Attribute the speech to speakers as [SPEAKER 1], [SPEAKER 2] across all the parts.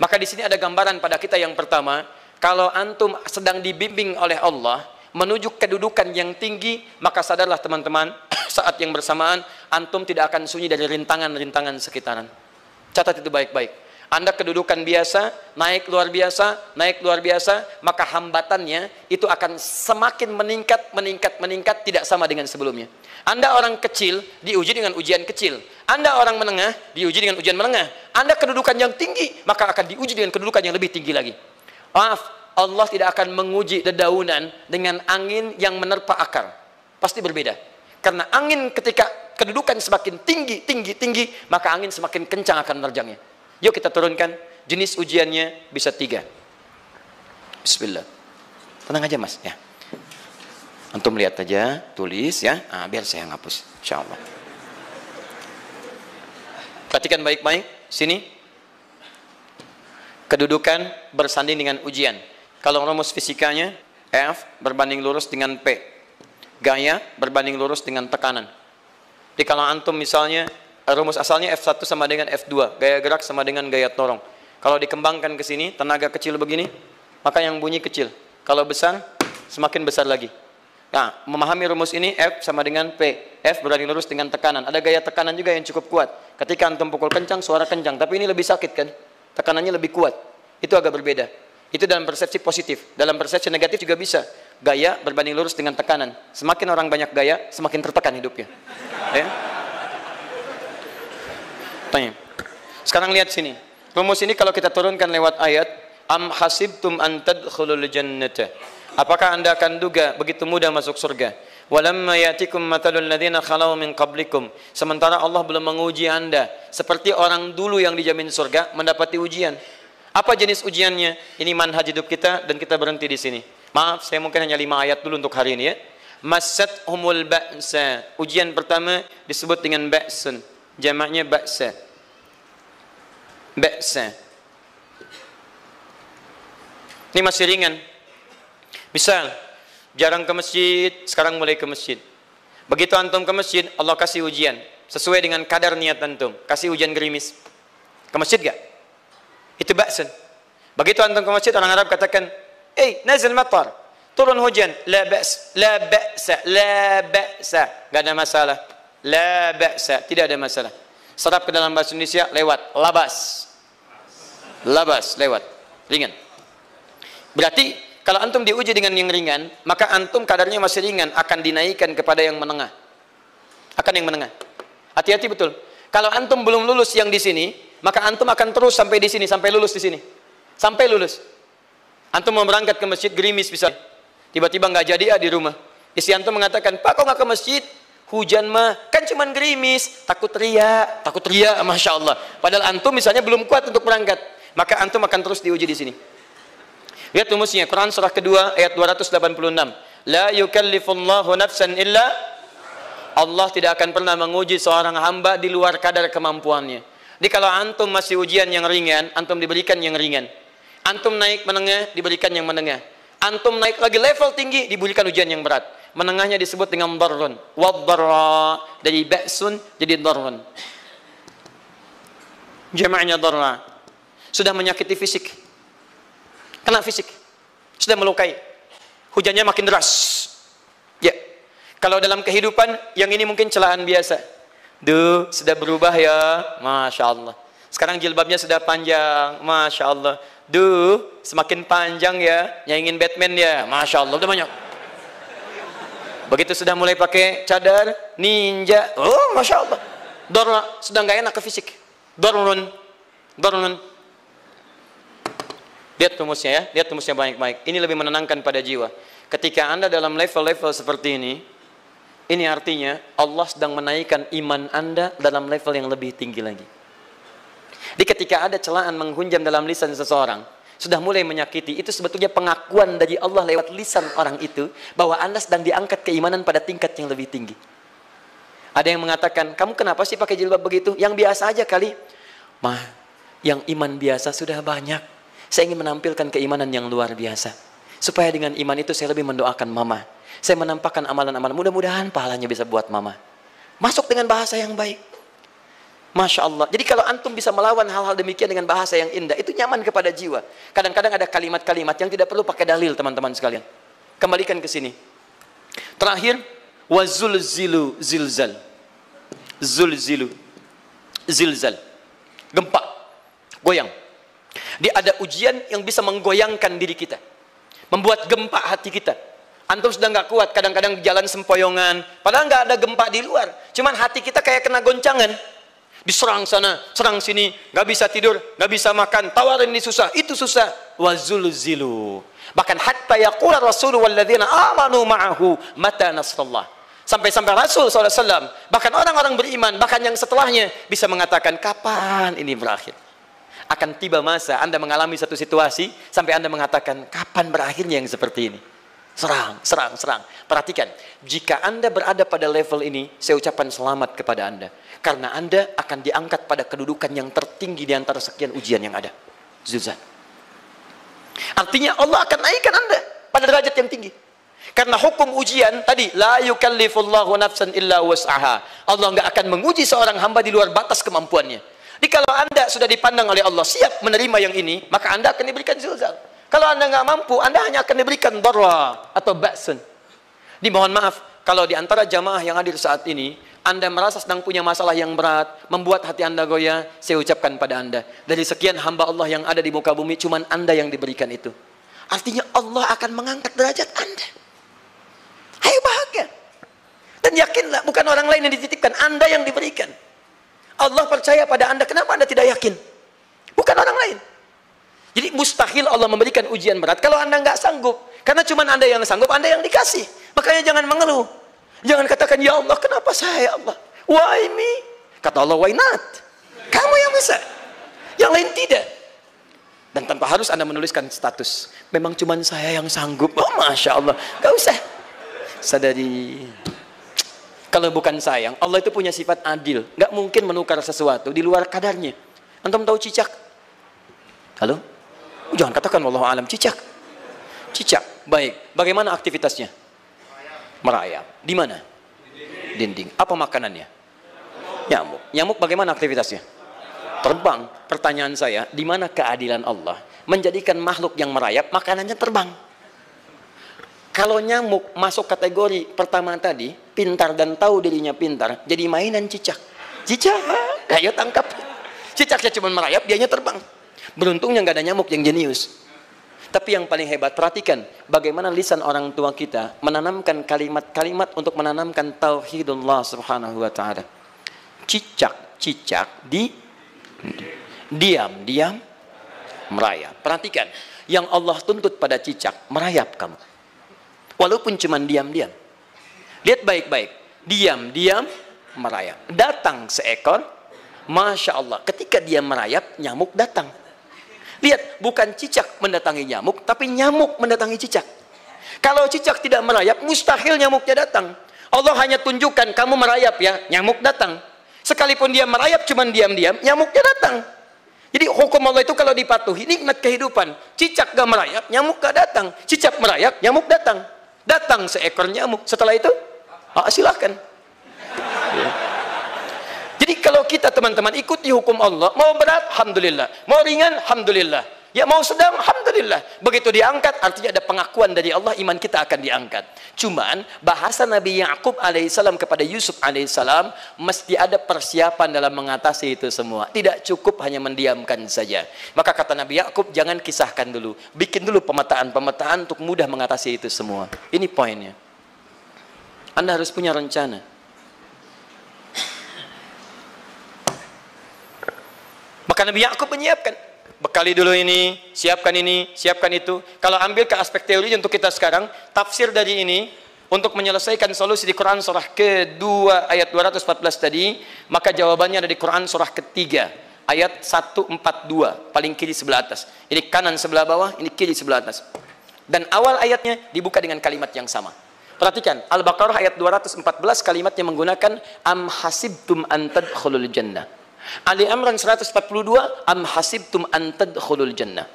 [SPEAKER 1] Maka di sini ada gambaran pada kita yang pertama, kalau antum sedang dibimbing oleh Allah menuju kedudukan yang tinggi, maka sadarlah teman-teman, saat yang bersamaan antum tidak akan sunyi dari rintangan-rintangan sekitaran. Catat itu baik-baik. Anda kedudukan biasa, naik luar biasa, maka hambatannya itu akan semakin meningkat, tidak sama dengan sebelumnya. Anda orang kecil, diuji dengan ujian kecil. Anda orang menengah, diuji dengan ujian menengah. Anda kedudukan yang tinggi, maka akan diuji dengan kedudukan yang lebih tinggi lagi. Maaf, Allah tidak akan menguji dedaunan dengan angin yang menerpa akar. Pasti berbeda. Karena angin ketika kedudukan semakin tinggi, maka angin semakin kencang akan menerjangnya. Yuk kita turunkan, jenis ujiannya bisa 3. Bismillah. Tenang aja mas, ya. Antum lihat aja, tulis ya, biar saya ngapus, insyaallah. Perhatikan baik-baik, sini. Kedudukan bersanding dengan ujian. Kalau rumus fisikanya, F berbanding lurus dengan P. Gaya berbanding lurus dengan tekanan. Jadi kalau antum misalnya, rumus asalnya F1 sama dengan F2, gaya gerak sama dengan gaya dorong. Kalau dikembangkan ke sini, tenaga kecil begini, maka yang bunyi kecil. Kalau besar, semakin besar lagi. Nah, memahami rumus ini, F sama dengan P. F berbanding lurus dengan tekanan. Ada gaya tekanan juga yang cukup kuat. Ketika antum pukul kencang, suara kencang. Tapi ini lebih sakit kan? Tekanannya lebih kuat. Itu agak berbeda. Itu dalam persepsi positif. Dalam persepsi negatif juga bisa. Gaya berbanding lurus dengan tekanan. Semakin orang banyak gaya, semakin tertekan hidupnya. Ya? Tanya. Sekarang lihat sini. Rumus ini kalau kita turunkan lewat ayat, am hasibtum an tadkhulul jannata. Apakah anda akan duga begitu mudah masuk surga? Walamma yatikum matalul ladzina khalau min qablikum. Sementara Allah belum menguji anda seperti orang dulu yang dijamin surga mendapati ujian. Apa jenis ujiannya? Ini manhaj hidup kita dan kita berhenti di sini. Maaf, saya mungkin hanya 5 ayat dulu untuk hari ini ya. Massathumul ba'sa. Ujian pertama disebut dengan ba'sun. Jamaknya ba'sa. Ba'sa. Ini masih ringan. Misal, jarang ke masjid, sekarang mulai ke masjid. Begitu antum ke masjid, Allah kasih ujian. Sesuai dengan kadar niat antum. Kasih hujan gerimis. Ke masjid gak? Itu ba'sun. Begitu antum ke masjid, orang Arab katakan, nazil matar. Turun hujan. La ba's, la ba'sa, la ba'sa. Gak ada masalah. La ba'sa, tidak ada masalah. Serap ke dalam bahasa Indonesia, lewat. Labas. Labas, lewat. Ringan. Berarti, kalau antum diuji dengan yang ringan, maka antum kadarnya masih ringan, akan dinaikkan kepada yang menengah. Akan yang menengah. Hati-hati betul. Kalau antum belum lulus yang di sini, maka antum akan terus sampai di sini, sampai lulus di sini. Sampai lulus. Antum mau berangkat ke masjid gerimis bisa. Tiba-tiba nggak jadi di rumah. Istri antum mengatakan, Pak kok nggak ke masjid? Hujan mah, kan cuman gerimis. Takut teriak, Masya Allah. Padahal antum misalnya belum kuat untuk berangkat. Maka antum akan terus diuji di sini. Lihat rumusnya, Quran surah kedua ayat 286. La yukallifullahu nafsan illa. Allah tidak akan pernah menguji seorang hamba di luar kadar kemampuannya. Jadi kalau antum masih ujian yang ringan, antum diberikan yang ringan. Antum naik menengah, diberikan yang menengah. Antum naik lagi level tinggi, diberikan ujian yang berat. Menengahnya disebut dengan darrun. Waddarra, dari ba'sun jadi darrun. Jama'nya darra. Sudah menyakiti fisik. Kena fisik. Sudah melukai. Hujannya makin deras. Ya. Kalau dalam kehidupan, yang ini mungkin celaan biasa. Duh, sudah berubah ya. Masya Allah. Sekarang jilbabnya sudah panjang. Masya Allah. Duh, semakin panjang ya. Nyaingin Batman ya. Masya Allah. Udah banyak. Begitu sudah mulai pakai cadar, ninja. Oh, Masya Allah. Dorra. Sudah nggak enak ke fisik. Dorrun. Dorrun. Lihat rumusnya ya, lihat rumusnya baik-baik. Ini lebih menenangkan pada jiwa. Ketika anda dalam level-level seperti ini artinya Allah sedang menaikkan iman anda dalam level yang lebih tinggi lagi. Jadi ketika ada celaan menghunjam dalam lisan seseorang, sudah mulai menyakiti, itu sebetulnya pengakuan dari Allah lewat lisan orang itu, bahwa anda sedang diangkat keimanan pada tingkat yang lebih tinggi. Ada yang mengatakan, kamu kenapa sih pakai jilbab begitu? Yang biasa aja kali. Mah, yang iman biasa sudah banyak. Saya ingin menampilkan keimanan yang luar biasa. Supaya dengan iman itu saya lebih mendoakan mama. Saya menampakkan amalan-amalan. Mudah-mudahan pahalanya bisa buat mama. Masuk dengan bahasa yang baik. Masya Allah. Jadi kalau antum bisa melawan hal-hal demikian dengan bahasa yang indah, itu nyaman kepada jiwa. Kadang-kadang ada kalimat-kalimat yang tidak perlu pakai dalil, teman-teman sekalian. Kembalikan ke sini. Terakhir, wazulzilu zilzal. Zulzilu zilzal. Gempa, goyang. Dia ada ujian yang bisa menggoyangkan diri kita, membuat gempa hati kita. Antum sudah nggak kuat, kadang-kadang di jalan sempoyongan, padahal nggak ada gempa di luar, cuman hati kita kayak kena goncangan. Diserang sana, serang sini, nggak bisa tidur, nggak bisa makan, tawarin ini susah, itu susah. Wazulzilu. Bahkan hatta yaqula Rasulullah walladzina amanu ma'ahu mata nasrullah. Sampai-sampai Rasul SAW, bahkan orang-orang beriman, bahkan yang setelahnya bisa mengatakan, kapan ini berakhir? Akan tiba masa Anda mengalami satu situasi sampai Anda mengatakan, kapan berakhirnya yang seperti ini? Serang, serang, serang. Perhatikan, jika Anda berada pada level ini, saya ucapkan selamat kepada Anda. Karena Anda akan diangkat pada kedudukan yang tertinggi di antara sekian ujian yang ada. Zilzal. Artinya Allah akan naikkan Anda pada derajat yang tinggi. Karena hukum ujian tadi, la yukallifullahu nafsan illa wus'aha. Allah nggak akan menguji seorang hamba di luar batas kemampuannya. Jadi kalau Anda sudah dipandang oleh Allah siap menerima yang ini, maka Anda akan diberikan zilzal. Kalau Anda nggak mampu, Anda hanya akan diberikan darra atau ba'sun. Dimohon maaf, kalau di antara jamaah yang hadir saat ini, Anda merasa sedang punya masalah yang berat, membuat hati Anda goyah, saya ucapkan pada Anda, dari sekian hamba Allah yang ada di muka bumi, cuman Anda yang diberikan itu. Artinya Allah akan mengangkat derajat Anda. Ayo bahagia. Dan yakinlah, bukan orang lain yang dititipkan, Anda yang diberikan. Allah percaya pada Anda, kenapa Anda tidak yakin? Bukan orang lain. Jadi mustahil Allah memberikan ujian berat kalau Anda nggak sanggup. Karena cuma Anda yang sanggup, Anda yang dikasih. Makanya jangan mengeluh. Jangan katakan, ya Allah, kenapa saya, ya Allah? Why me? Kata Allah, why not? Kamu yang bisa. Yang lain tidak. Dan tanpa harus Anda menuliskan status. Memang cuma saya yang sanggup. Oh, Masya Allah. Gak usah. Sadari. Kalau bukan sayang, Allah itu punya sifat adil. Gak mungkin menukar sesuatu di luar kadarnya. Antum tahu cicak? Halo? Jangan katakan wallahu alam, cicak. Cicak, baik. Bagaimana aktivitasnya? Merayap. Di mana? Dinding. Apa makanannya? Nyamuk. Nyamuk bagaimana aktivitasnya? Terbang. Pertanyaan saya, di mana keadilan Allah menjadikan makhluk yang merayap makanannya terbang? Kalau nyamuk masuk kategori pertama tadi, pintar dan tahu dirinya pintar, jadi mainan cicak. Cicak, ayo tangkap. Cicaknya cuma merayap, dianya terbang. Beruntungnya nggak ada nyamuk yang jenius. Tapi yang paling hebat, perhatikan bagaimana lisan orang tua kita menanamkan kalimat-kalimat untuk menanamkan tauhidullah subhanahu wa ta'ala. Cicak-cicak diam-diam merayap. Perhatikan, yang Allah tuntut pada cicak, merayap kamu. Walaupun cuma diam-diam. Lihat baik-baik, diam-diam merayap. Datang seekor, Masya Allah, ketika dia merayap, nyamuk datang. Lihat, bukan cicak mendatangi nyamuk, tapi nyamuk mendatangi cicak. Kalau cicak tidak merayap, mustahil nyamuknya datang. Allah hanya tunjukkan, kamu merayap ya, nyamuk datang. Sekalipun dia merayap, cuman diam-diam, nyamuknya datang. Jadi hukum Allah itu kalau dipatuhi, nikmat kehidupan. Cicak gak merayap, nyamuk gak datang. Cicak merayap, nyamuk datang. Datang seekor nyamuk. Setelah itu, silahkan. Jadi kalau kita teman-teman ikuti hukum Allah, mau berat, alhamdulillah. Mau ringan, alhamdulillah. Ya mau sedang, alhamdulillah. Begitu diangkat, artinya ada pengakuan dari Allah, iman kita akan diangkat. Cuman, bahasa Nabi Ya'qub alaihissalam kepada Yusuf alaihissalam, mesti ada persiapan dalam mengatasi itu semua. Tidak cukup hanya mendiamkan saja. Maka kata Nabi Ya'qub, jangan kisahkan dulu. Bikin dulu pemetaan-pemetaan untuk mudah mengatasi itu semua. Ini poinnya. Anda harus punya rencana. Maka Nabi Ya'qub menyiapkan, bekali dulu ini, siapkan itu. Kalau ambil ke aspek teori untuk kita sekarang, tafsir dari ini untuk menyelesaikan solusi di Quran surah kedua ayat 214 tadi, maka jawabannya ada di Quran surah ketiga ayat 142, paling kiri sebelah atas. Ini kanan sebelah bawah, ini kiri sebelah atas. Dan awal ayatnya dibuka dengan kalimat yang sama. Perhatikan, Al-Baqarah ayat 214 kalimatnya menggunakan am hasibtum an tadkhulul jannah. Ali Imran 142 am hasibtum an tadkhulul jannah.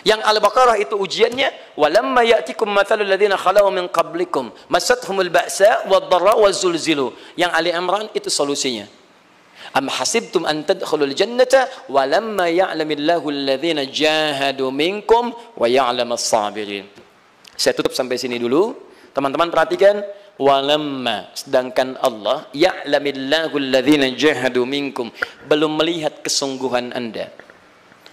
[SPEAKER 1] Yang Al-Baqarah itu ujiannya, walamma ya'tikum mathalul ladzina khalau min qablikum masathumul ba'sa wad-dharra waz-zulzilu. Yang Ali Imran itu solusinya. Am hasibtum an tadkhulul jannata walamma ya'lamillahu alladhina jahadu minkum wa ya'lamas sabirin. Saya tutup sampai sini dulu. Teman-teman perhatikan, walamma, sedangkan Allah ya'lamillahu alladhina jahadu minkum, belum melihat kesungguhan Anda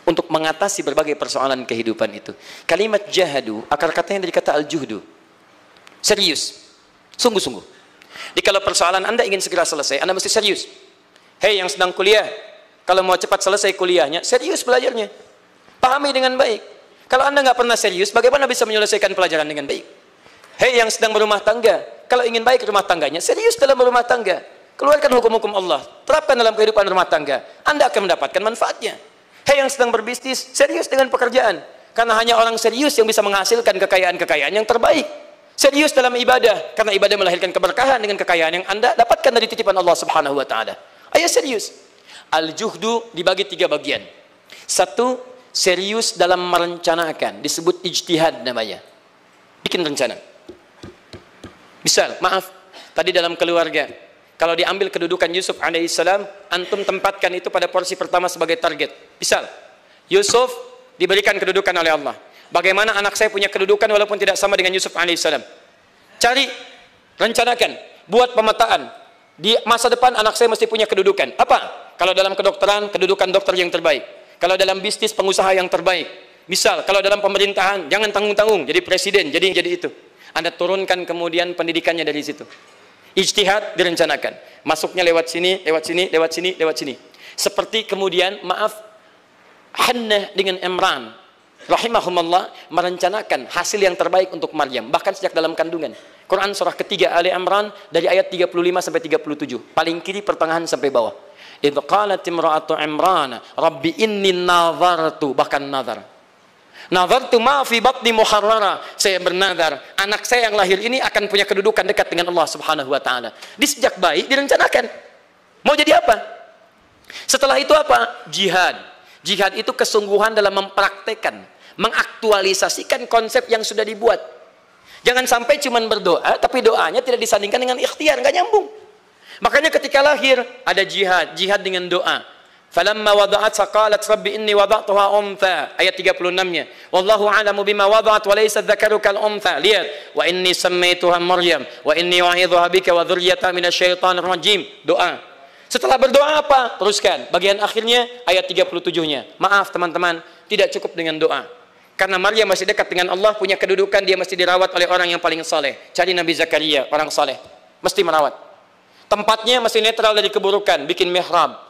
[SPEAKER 1] untuk mengatasi berbagai persoalan kehidupan itu. Kalimat jahadu, akar katanya dari kata al-juhdu. Serius, sungguh-sungguh. Jadi kalau persoalan Anda ingin segera selesai, Anda mesti serius. Hei yang sedang kuliah, kalau mau cepat selesai kuliahnya, serius belajarnya. Pahami dengan baik. Kalau Anda nggak pernah serius, bagaimana bisa menyelesaikan pelajaran dengan baik? Hei yang sedang berumah tangga, kalau ingin baik rumah tangganya, serius dalam berumah tangga. Keluarkan hukum-hukum Allah, terapkan dalam kehidupan rumah tangga. Anda akan mendapatkan manfaatnya. Hei yang sedang berbisnis, serius dengan pekerjaan. Karena hanya orang serius yang bisa menghasilkan kekayaan-kekayaan yang terbaik. Serius dalam ibadah, karena ibadah melahirkan keberkahan dengan kekayaan yang Anda dapatkan dari titipan Allah Subhanahu wa taala. Ayo serius. Al-juhdu dibagi 3 bagian. 1, serius dalam merencanakan, disebut ijtihad namanya. Bikin rencana. Misal, maaf, tadi dalam keluarga, kalau diambil kedudukan Yusuf alaihissalam, antum tempatkan itu pada porsi pertama sebagai target. Misal, Yusuf diberikan kedudukan oleh Allah. Bagaimana anak saya punya kedudukan walaupun tidak sama dengan Yusuf alaihissalam? Cari, rencanakan, buat pemetaan. Di masa depan anak saya mesti punya kedudukan. Apa? Kalau dalam kedokteran, kedudukan dokter yang terbaik. Kalau dalam bisnis, pengusaha yang terbaik. Misal, kalau dalam pemerintahan, jangan tanggung-tanggung, jadi presiden, jadi itu. Anda turunkan kemudian pendidikannya dari situ. Ijtihad direncanakan. Masuknya lewat sini, lewat sini, lewat sini, lewat sini. Seperti kemudian, maaf, Hannah dengan Imran, rahimahumullah, merencanakan hasil yang terbaik untuk Maryam, bahkan sejak dalam kandungan. Quran surah ketiga Ali Imran dari ayat 35 sampai 37, paling kiri pertengahan sampai bawah. Idz qalat imra'atu Imran rabbi inni nazartu, bahkan nazar. Nazartu ma fi batni muharrara, saya bernazar anak saya yang lahir ini akan punya kedudukan dekat dengan Allah Subhanahu wa taala. Di sejak bayi direncanakan. Mau jadi apa? Setelah itu apa? Jihad. Jihad itu kesungguhan dalam mempraktekkan, mengaktualisasikan konsep yang sudah dibuat. Jangan sampai cuma berdoa, tapi doanya tidak disandingkan dengan ikhtiar, nggak nyambung. Makanya ketika lahir ada jihad, jihad dengan doa. Falamma wada'at saqalat rabbi inni wada'tuha untha, ayat 36-nya. Wallahu a'lamu bima wada'at wa laysa dzakaru kal untha. Lihat, wa inni sammaituha Maryam wa inni wa'idhuha bika wa dzurriyyataha minasyaitonir rajim. Doa. Setelah berdoa apa? Teruskan. Bagian akhirnya ayat 37-nya. Maaf teman-teman, tidak cukup dengan doa. Karena Maryam masih dekat dengan Allah, punya kedudukan, dia mesti dirawat oleh orang yang paling saleh. Cari Nabi Zakaria, orang saleh. Mesti merawat. Tempatnya mesti netral dari keburukan, bikin mihrab.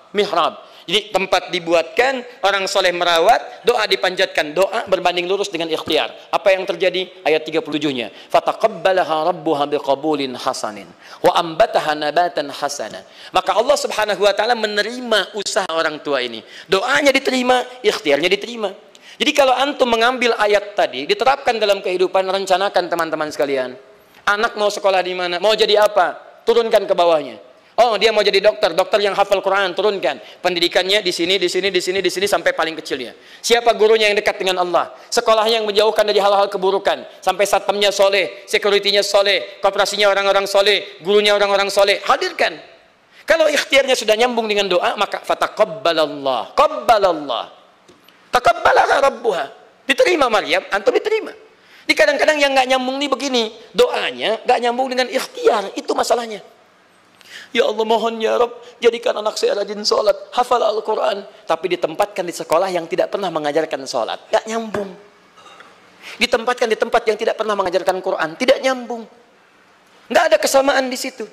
[SPEAKER 1] Jadi tempat dibuatkan, orang soleh merawat, doa dipanjatkan, doa berbanding lurus dengan ikhtiar. Apa yang terjadi? Ayat 37-nya. Fataqabbalaha rabbuha biqabulin hasanin wa ambataha nabatan hasana. Maka Allah Subhanahu wa taala menerima usaha orang tua ini. Doanya diterima, ikhtiarnya diterima. Jadi kalau antum mengambil ayat tadi, diterapkan dalam kehidupan, rencanakan teman-teman sekalian. Anak mau sekolah di mana? Mau jadi apa? Turunkan ke bawahnya. Oh, dia mau jadi dokter, dokter yang hafal Quran, turunkan. Pendidikannya di sini, di sini, di sini, di sini sampai paling kecilnya. Siapa gurunya yang dekat dengan Allah? Sekolahnya yang menjauhkan dari hal-hal keburukan. Sampai satpamnya soleh, securitynya soleh, koperasinya orang-orang soleh, gurunya orang-orang soleh. Hadirkan. Kalau ikhtiarnya sudah nyambung dengan doa, maka fataqabbalallah, qabbalallah. Taqabbalaha rabbuha. Diterima Maryam, antum diterima. Di kadang-kadang yang nggak nyambung nih begini, doanya nggak nyambung dengan ikhtiar, itu masalahnya. Ya Allah mohon ya Rabb, jadikan anak saya rajin sholat, hafal Al-Quran, tapi ditempatkan di sekolah yang tidak pernah mengajarkan sholat, nggak nyambung. Ditempatkan di tempat yang tidak pernah mengajarkan Quran, tidak nyambung. Nggak ada kesamaan di situ.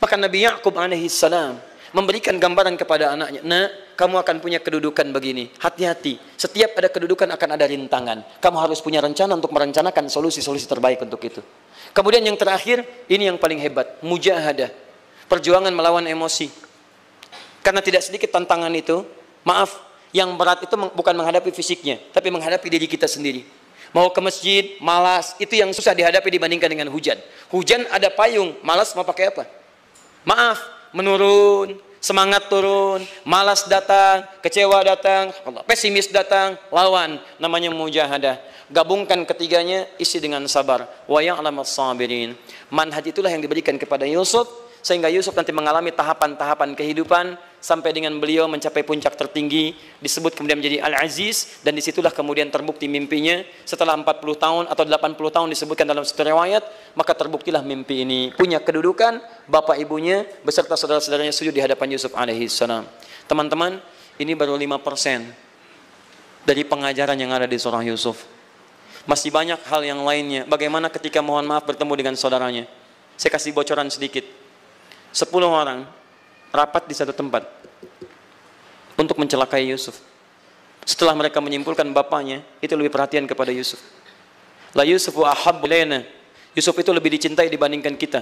[SPEAKER 1] Maka Nabi Ya'qub alaihissalam memberikan gambaran kepada anaknya, nak, kamu akan punya kedudukan begini, hati-hati, setiap ada kedudukan akan ada rintangan, kamu harus punya rencana untuk merencanakan solusi-solusi terbaik untuk itu. Kemudian yang terakhir, ini yang paling hebat, mujahadah, perjuangan melawan emosi. Karena tidak sedikit tantangan itu, maaf, yang berat itu bukan menghadapi fisiknya, tapi menghadapi diri kita sendiri. Mau ke masjid, malas, itu yang susah dihadapi dibandingkan dengan hujan. Hujan ada payung, malas mau pakai apa? Maaf, menurun, semangat turun, malas datang, kecewa datang, pesimis datang, lawan, namanya mujahadah. Gabungkan ketiganya, isi dengan sabar. Wa ya'lamas sabirin. Manhaj itulah yang diberikan kepada Yusuf, sehingga Yusuf nanti mengalami tahapan-tahapan kehidupan sampai dengan beliau mencapai puncak tertinggi, disebut kemudian menjadi Al-Aziz, dan disitulah kemudian terbukti mimpinya. Setelah 40 tahun atau 80 tahun disebutkan dalam satu riwayat, maka terbuktilah mimpi ini. Punya kedudukan, bapak ibunya beserta saudara-saudaranya sujud di hadapan Yusuf alaihissalam. Teman-teman, ini baru 5% dari pengajaran yang ada di surah Yusuf. Masih banyak hal yang lainnya. Bagaimana ketika mohon maaf bertemu dengan saudaranya. Saya kasih bocoran sedikit. 10 orang rapat di satu tempat untuk mencelakai Yusuf. Setelah mereka menyimpulkan bapaknya itu lebih perhatian kepada Yusuf. La Yusufu ahabbu ilaina. Yusuf itu lebih dicintai dibandingkan kita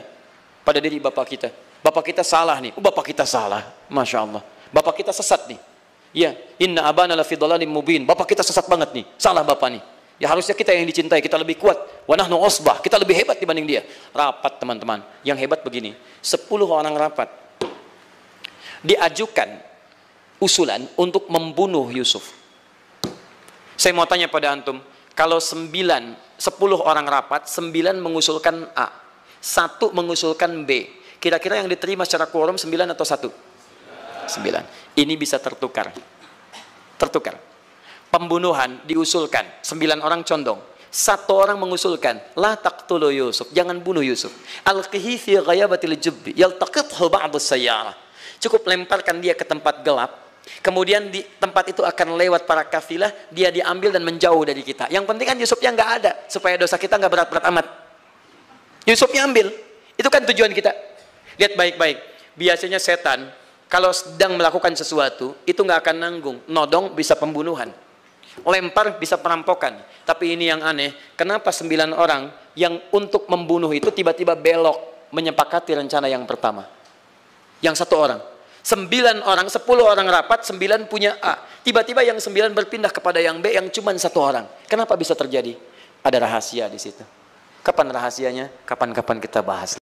[SPEAKER 1] pada diri bapak kita. Bapak kita salah nih. Bapak kita salah. Masya Allah. Bapak kita sesat nih. Ya, inna abana la fi dhalalim mubin. Bapak kita sesat banget nih. Salah bapak nih. Ya harusnya kita yang dicintai, kita lebih kuat. Wa nahnu usbah, kita lebih hebat dibanding dia. Rapat teman-teman. Yang hebat begini, 10 orang rapat. Diajukan usulan untuk membunuh Yusuf. Saya mau tanya pada antum, kalau 10 orang rapat, 9 mengusulkan A, 1 mengusulkan B. Kira-kira yang diterima secara quorum 9 atau 1? 9. Ini bisa tertukar. Tertukar. Pembunuhan diusulkan, 9 orang condong. 1 orang mengusulkan, la taqtulu Yusuf, jangan bunuh Yusuf. Alqihi fi ghayabatil jubbi, yaltaqithu ba'du sayyarah. Cukup lemparkan dia ke tempat gelap. Kemudian di tempat itu akan lewat para kafilah, dia diambil dan menjauh dari kita. Yang penting kan Yusufnya nggak ada, supaya dosa kita nggak berat-berat amat. Yusufnya ambil, itu kan tujuan kita. Lihat baik-baik. Biasanya setan kalau sedang melakukan sesuatu itu nggak akan nanggung. Nodong bisa pembunuhan. Lempar bisa perampokan. Tapi ini yang aneh, kenapa 9 orang yang untuk membunuh itu tiba-tiba belok menyepakati rencana yang pertama? Yang 1 orang. 9 orang, 10 orang rapat, 9 punya A. Tiba-tiba yang 9 berpindah kepada yang B yang cuma 1 orang. Kenapa bisa terjadi? Ada rahasia di situ. Kapan rahasianya? Kapan-kapan kita bahas.